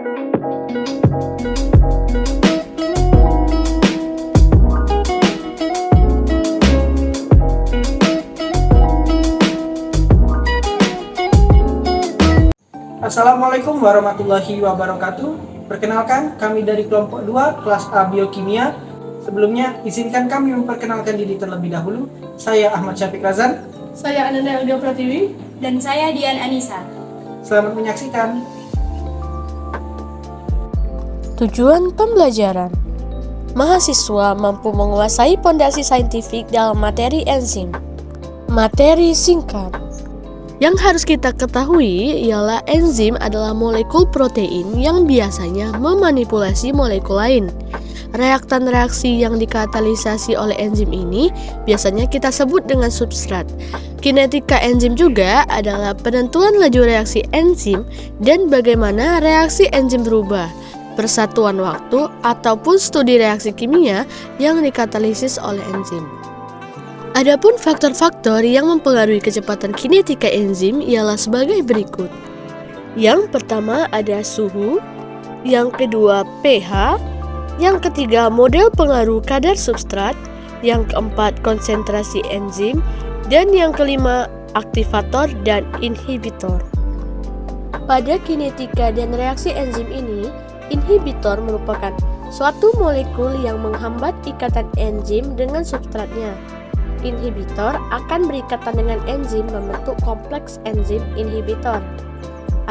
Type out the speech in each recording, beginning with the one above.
Assalamualaikum warahmatullahi wabarakatuh. Perkenalkan, kami dari kelompok 2 kelas A Biokimia. Sebelumnya, izinkan kami memperkenalkan diri terlebih dahulu. Saya Ahmad Syafiq Razan. Saya Ananda Elga Pratiwi. Dan saya Dian Anissa. Selamat menyaksikan. Tujuan pembelajaran: mahasiswa mampu menguasai pondasi saintifik dalam materi enzim. Materi singkat. Yang harus kita ketahui ialah enzim adalah molekul protein yang biasanya memanipulasi molekul lain. Reaktan reaksi yang dikatalisasi oleh enzim ini biasanya kita sebut dengan substrat. Kinetika enzim juga adalah penentuan laju reaksi enzim dan bagaimana reaksi enzim berubah, persatuan waktu ataupun studi reaksi kimia yang dikatalisis oleh enzim. Adapun faktor-faktor yang mempengaruhi kecepatan kinetika enzim ialah sebagai berikut. Yang pertama ada suhu, yang kedua pH, yang ketiga model pengaruh kadar substrat, yang keempat konsentrasi enzim, dan yang kelima aktivator dan inhibitor. Pada kinetika dan reaksi enzim ini, inhibitor merupakan suatu molekul yang menghambat ikatan enzim dengan substratnya. Inhibitor akan berikatan dengan enzim membentuk kompleks enzim inhibitor.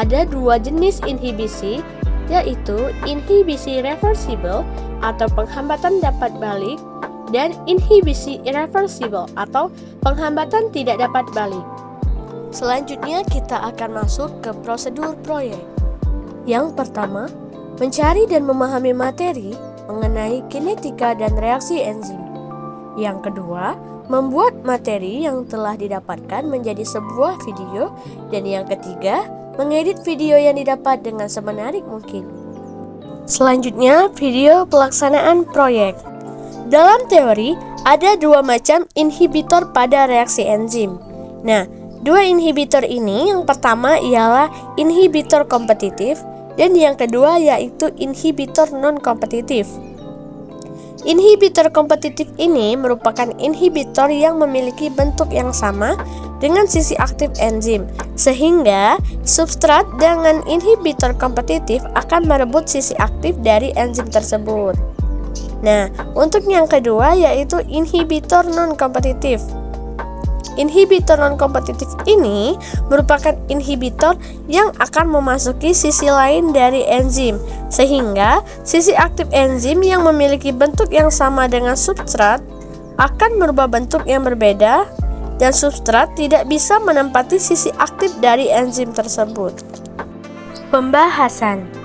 Ada dua jenis inhibisi, yaitu inhibisi reversible atau penghambatan dapat balik dan inhibisi irreversible atau penghambatan tidak dapat balik. Selanjutnya kita akan masuk ke prosedur proyek. Yang pertama, mencari dan memahami materi mengenai kinetika dan reaksi enzim. Yang kedua, membuat materi yang telah didapatkan menjadi sebuah video, dan yang ketiga, mengedit video yang didapat dengan semenarik mungkin. Selanjutnya, video pelaksanaan proyek. Dalam teori, ada dua macam inhibitor pada reaksi enzim. Nah, dua inhibitor ini yang pertama ialah inhibitor kompetitif dan yang kedua yaitu inhibitor non-kompetitif. Inhibitor kompetitif ini merupakan inhibitor yang memiliki bentuk yang sama dengan sisi aktif enzim, sehingga substrat dengan inhibitor kompetitif akan merebut sisi aktif dari enzim tersebut. Nah, untuk yang kedua yaitu inhibitor non-kompetitif. Inhibitor non-kompetitif ini merupakan inhibitor yang akan memasuki sisi lain dari enzim, sehingga sisi aktif enzim yang memiliki bentuk yang sama dengan substrat akan merubah bentuk yang berbeda, dan substrat tidak bisa menempati sisi aktif dari enzim tersebut. Pembahasan.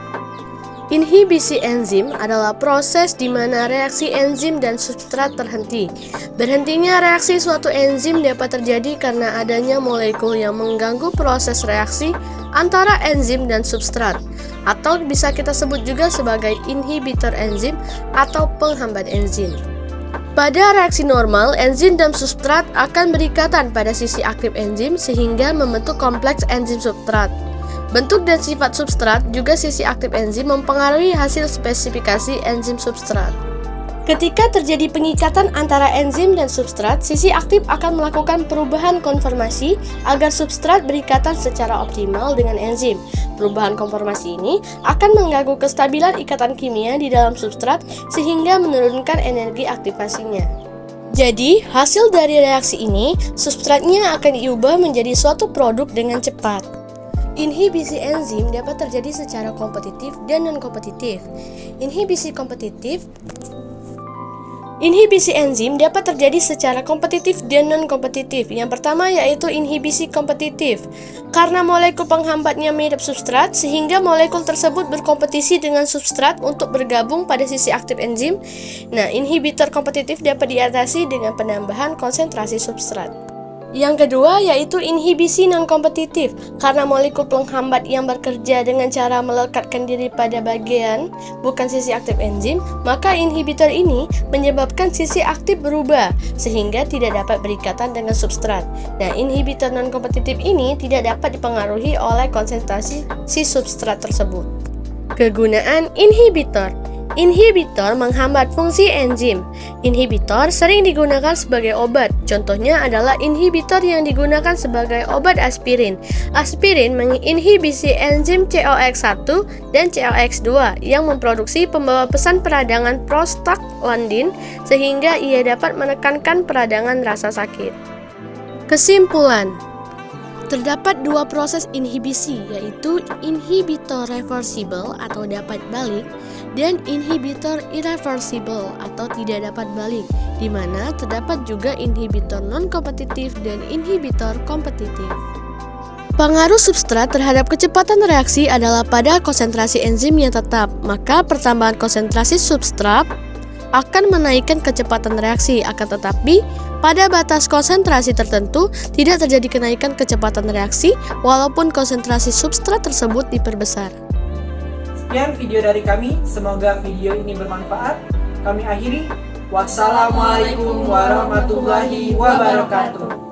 Inhibisi enzim adalah proses di mana reaksi enzim dan substrat terhenti. Berhentinya reaksi suatu enzim dapat terjadi karena adanya molekul yang mengganggu proses reaksi antara enzim dan substrat, atau bisa kita sebut juga sebagai inhibitor enzim atau penghambat enzim. Pada reaksi normal, enzim dan substrat akan berikatan pada sisi aktif enzim sehingga membentuk kompleks enzim substrat. Bentuk dan sifat substrat juga sisi aktif enzim mempengaruhi hasil spesifikasi enzim substrat. Ketika terjadi pengikatan antara enzim dan substrat, sisi aktif akan melakukan perubahan konformasi agar substrat berikatan secara optimal dengan enzim. Perubahan konformasi ini akan mengganggu kestabilan ikatan kimia di dalam substrat sehingga menurunkan energi aktivasinya. Jadi, hasil dari reaksi ini, substratnya akan diubah menjadi suatu produk dengan cepat. Inhibisi enzim dapat terjadi secara kompetitif dan non-kompetitif. Inhibisi enzim dapat terjadi secara kompetitif dan non-kompetitif. Yang pertama yaitu inhibisi kompetitif. Karena molekul penghambatnya mirip substrat, sehingga molekul tersebut berkompetisi dengan substrat untuk bergabung pada sisi aktif enzim. Nah, inhibitor kompetitif dapat diatasi dengan penambahan konsentrasi substrat. Yang kedua yaitu inhibisi non-kompetitif. Karena molekul penghambat yang bekerja dengan cara melekatkan diri pada bagian bukan sisi aktif enzim, maka inhibitor ini menyebabkan sisi aktif berubah sehingga tidak dapat berikatan dengan substrat. Nah, inhibitor non-kompetitif ini tidak dapat dipengaruhi oleh konsentrasi si substrat tersebut. Kegunaan inhibitor. Inhibitor menghambat fungsi enzim. Inhibitor sering digunakan sebagai obat. Contohnya adalah inhibitor yang digunakan sebagai obat aspirin. Aspirin menginhibisi enzim COX-1 dan COX-2 yang memproduksi pembawa pesan peradangan prostaglandin sehingga ia dapat menekankan peradangan rasa sakit. Kesimpulan. Terdapat dua proses inhibisi, yaitu inhibitor reversible atau dapat balik dan inhibitor irreversible atau tidak dapat balik, di mana terdapat juga inhibitor non-kompetitif dan inhibitor kompetitif. Pengaruh substrat terhadap kecepatan reaksi adalah pada konsentrasi enzim yang tetap, maka pertambahan konsentrasi substrat akan menaikkan kecepatan reaksi, akan tetapi pada batas konsentrasi tertentu tidak terjadi kenaikan kecepatan reaksi walaupun konsentrasi substrat tersebut diperbesar. Sekian video dari kami, semoga video ini bermanfaat. Kami akhiri, wassalamualaikum warahmatullahi wabarakatuh.